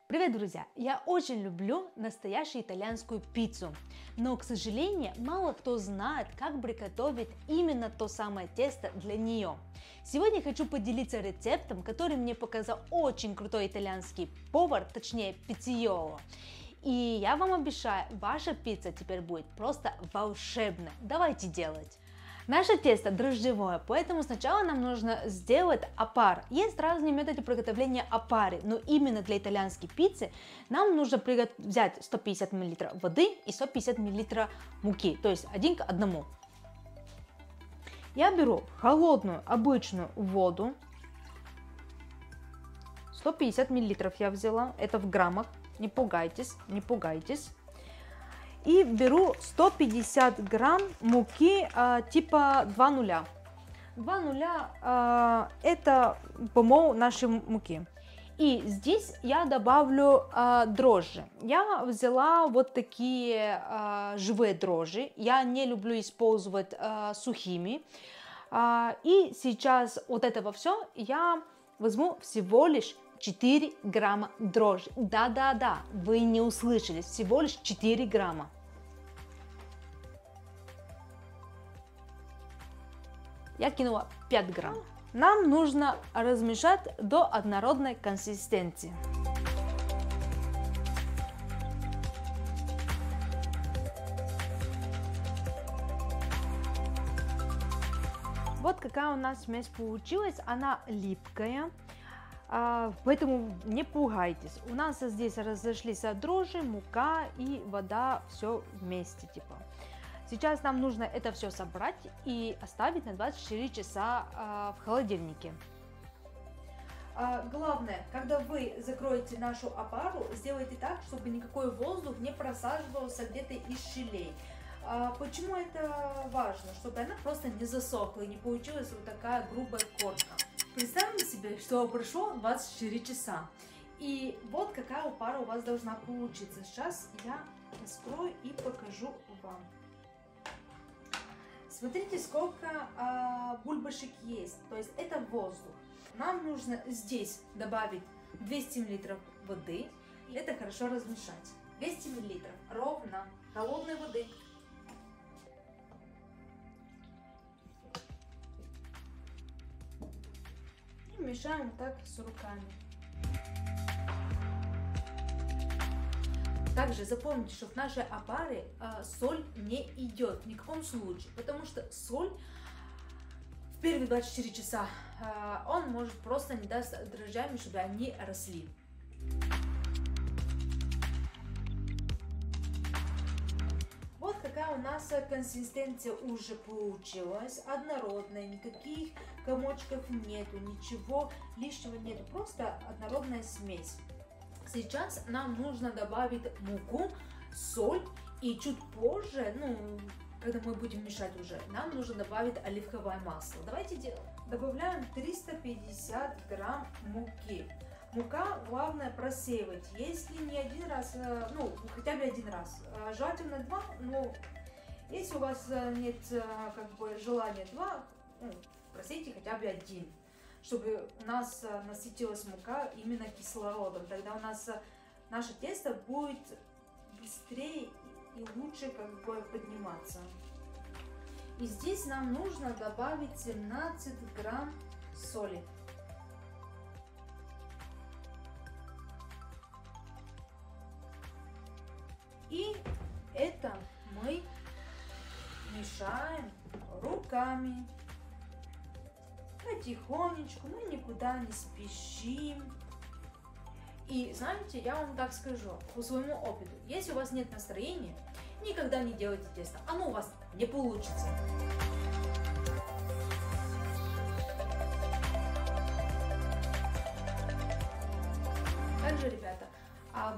Привет, друзья! Я очень люблю настоящую итальянскую пиццу, но, к сожалению, мало кто знает, как приготовить именно то самое тесто для нее. Сегодня хочу поделиться рецептом, который мне показал очень крутой итальянский повар, точнее пицциоло. И я вам обещаю, ваша пицца теперь будет просто волшебная. Давайте делать! Наше тесто дрожжевое, поэтому сначала нам нужно сделать опар. Есть разные методы приготовления опары, но именно для итальянской пиццы нам нужно взять 150 мл воды и 150 мл муки, то есть 1 к 1. Я беру холодную обычную воду, 150 мл я взяла, это в граммах, не пугайтесь, не пугайтесь. И беру 150 грамм муки типа 2:0. 2:0 это помол нашей муки. И здесь я добавлю дрожжи. Я взяла вот такие живые дрожжи. Я не люблю использовать сухими. И сейчас вот этого все я возьму всего лишь 4 грамма дрожжи. Да-да-да, вы не услышали, всего лишь 4 грамма. Я кинула 5 грамм. Нам нужно размешать до однородной консистенции. Вот какая у нас смесь получилась, она липкая. Поэтому не пугайтесь. У нас здесь разошлись дрожжи, мука и вода, все вместе типа. Сейчас нам нужно это все собрать и оставить на 24 часа в холодильнике. Главное, когда вы закроете нашу опару, сделайте так, чтобы никакой воздух не просаживался где-то из щелей. Почему это важно? Чтобы она просто не засохла и не получилась вот такая грубая корка. Представьте себе, что прошло 24 часа. И вот какая опара у вас должна получиться. Сейчас я раскрою и покажу вам. Смотрите, сколько бульбашек есть, то есть это воздух. Нам нужно здесь добавить 200 мл воды, и это хорошо размешать. 200 мл ровно холодной воды. И мешаем так с руками. Также запомните, что в нашей опаре соль не идет ни в каком случае, потому что соль в первые 24 часа он может просто не даст дрожжам, чтобы они росли. Вот какая у нас консистенция уже получилась, однородная, никаких комочков нету, ничего лишнего нету, просто однородная смесь. Сейчас нам нужно добавить муку, соль и чуть позже, когда мы будем мешать уже, нам нужно добавить оливковое масло. Давайте делаем. Добавляем 350 грамм муки. Мука главное просеивать, если не один раз, хотя бы один раз. Желательно 2, но если у вас нет желания 2, просейте хотя бы 1. Чтобы у нас насытилась мука именно кислородом. Тогда у нас наше тесто будет быстрее и лучше подниматься. И здесь нам нужно добавить 17 грамм соли. И это мы мешаем руками. Потихонечку, мы никуда не спешим. И знаете, я вам так скажу, по своему опыту, если у вас нет настроения, никогда не делайте тесто, оно у вас не получится. Также, ребята,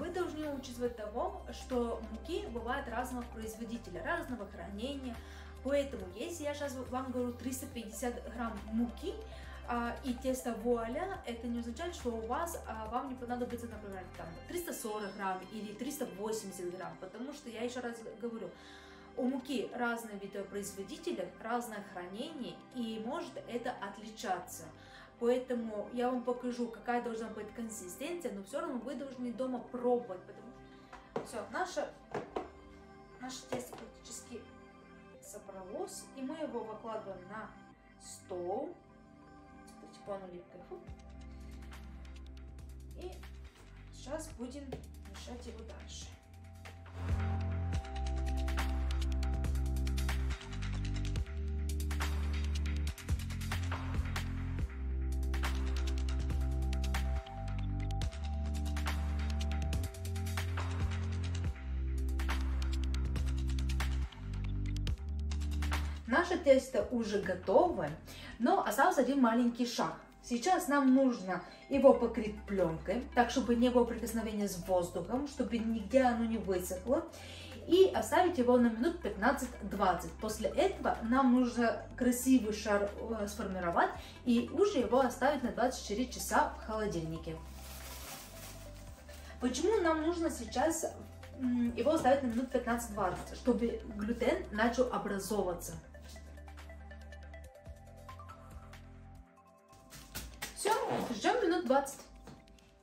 вы должны учитывать того, что муки бывают разного производителя, разного хранения. Поэтому, если я сейчас вам говорю 350 грамм муки и тесто вуаля, это не означает, что у вас вам не понадобится, например, 340 грамм или 380 грамм, потому что, я еще раз говорю, у муки разные виды производителя, разное хранение, и может это отличаться. поэтому я вам покажу, какая должна быть консистенция, но все равно вы должны дома пробовать, потому что все, наше тесто практически собралось, и мы его выкладываем на стол. Смотрите, по оливкой. И сейчас будем мешать его дальше. Наше тесто уже готово, но остался один маленький шаг. Сейчас нам нужно его покрыть пленкой, так чтобы не было прикосновения с воздухом, чтобы нигде оно не высохло. И оставить его на минут 15-20. После этого нам нужно красивый шар сформировать и уже его оставить на 24 часа в холодильнике. Почему нам нужно сейчас его оставить на минут 15-20? Чтобы глютен начал образовываться. Все, ждем минут 20.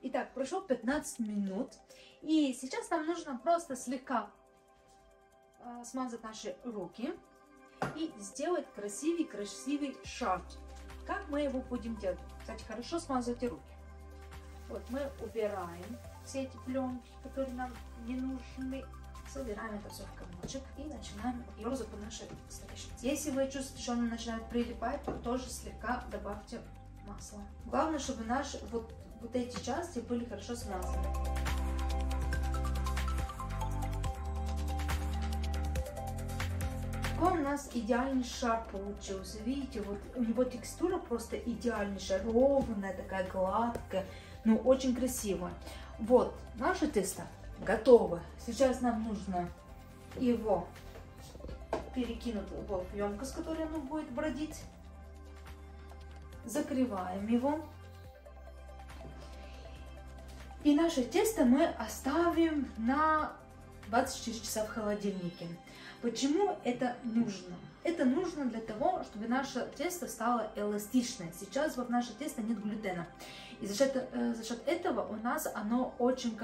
Итак, прошло 15 минут. И сейчас нам нужно просто слегка смазать наши руки и сделать красивый шар. Как мы его будем делать? Кстати, хорошо смазывайте руки. Вот мы убираем все эти пленки, которые нам не нужны. Собираем это все в комочек и начинаем ерзать по нашей столешнице. Если вы чувствуете, что он начинает прилипать, то тоже слегка добавьте масло. Главное, чтобы наши вот эти части были хорошо смазаны. Какой у нас идеальный шар получился. Видите, вот у него текстура просто идеальнейшая, ровная, такая гладкая, ну очень красивая. Вот, наше тесто готово. Сейчас нам нужно его перекинуть в емкость, в которой оно будет бродить. Закрываем его. И наше тесто мы оставим на 24 часа в холодильнике. Почему это нужно? Это нужно для того, чтобы наше тесто стало эластичное. Сейчас в наше тесто нет глютена. И за счет этого у нас оно очень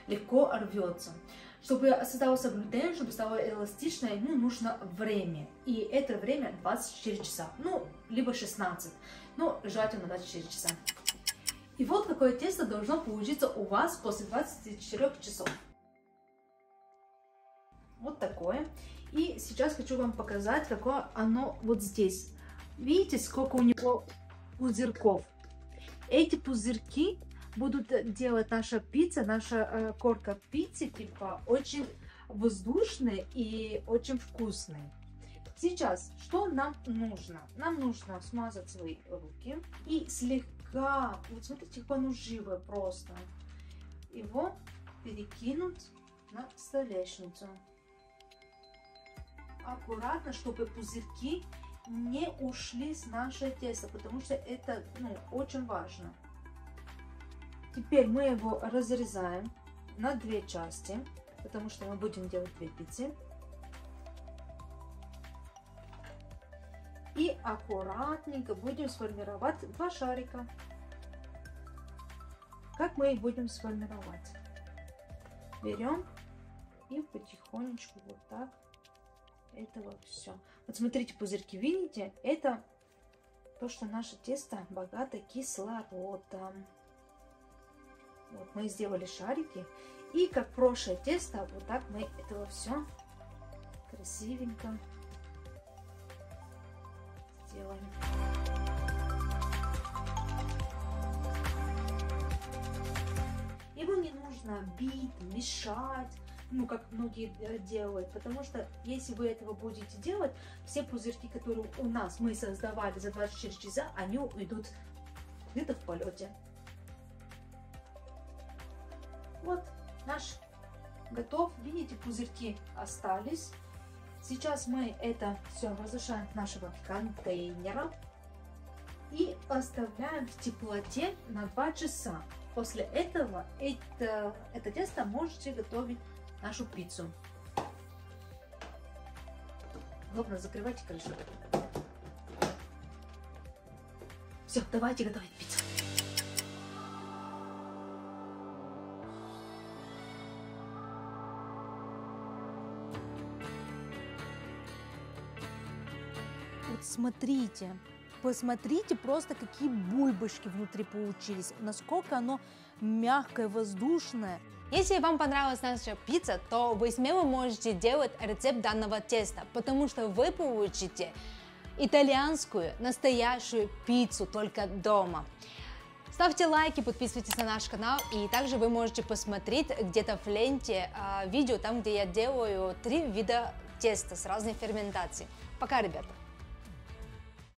легко рвется. Чтобы создался глютен, чтобы стало эластичное, ему нужно время. И это время 24 часа. Ну, либо 16. Но желательно 24 часа. И вот какое тесто должно получиться у вас после 24 часов. Вот такое. И сейчас хочу вам показать, какое оно вот здесь. Видите, сколько у него пузырьков? Эти пузырьки будут делать наша пицца, наша корка пиццы, типа, очень воздушной и очень вкусной. Сейчас, что нам нужно? Нам нужно смазать свои руки и слегка, вот смотрите, как оно живое просто, его перекинуть на столешницу. Аккуратно, чтобы пузырьки не ушли с нашего теста, потому что это очень важно. Теперь мы его разрезаем на две части, потому что мы будем делать две пиццы. И аккуратненько будем сформировать два шарика. Как мы их будем сформировать? Берем и потихонечку вот так. Этого все. Вот смотрите, пузырьки, видите? Это то, что наше тесто богато кислородом. Вот мы сделали шарики. И как прошлое тесто, вот так мы этого все красивенько сделаем. Его не нужно бить, мешать, как многие делают, потому что если вы этого будете делать, все пузырьки, которые у нас мы создавали за 24 часа, они уйдут где-то в полете. Вот наш готов. Видите, пузырьки остались. Сейчас мы это все возвращаем в нашего контейнера и оставляем в теплоте на 2 часа. После этого это тесто можете готовить нашу пиццу. Главное, закрывайте крышку. Все, давайте готовить пиццу. Вот смотрите, посмотрите просто, какие бульбашки внутри получились, насколько оно мягкое, воздушное. Если вам понравилась наша пицца, то вы смело можете делать рецепт данного теста, потому что вы получите итальянскую, настоящую пиццу только дома. Ставьте лайки, подписывайтесь на наш канал, и также вы можете посмотреть где-то в ленте видео, там где я делаю 3 вида теста с разной ферментацией. Пока, ребята!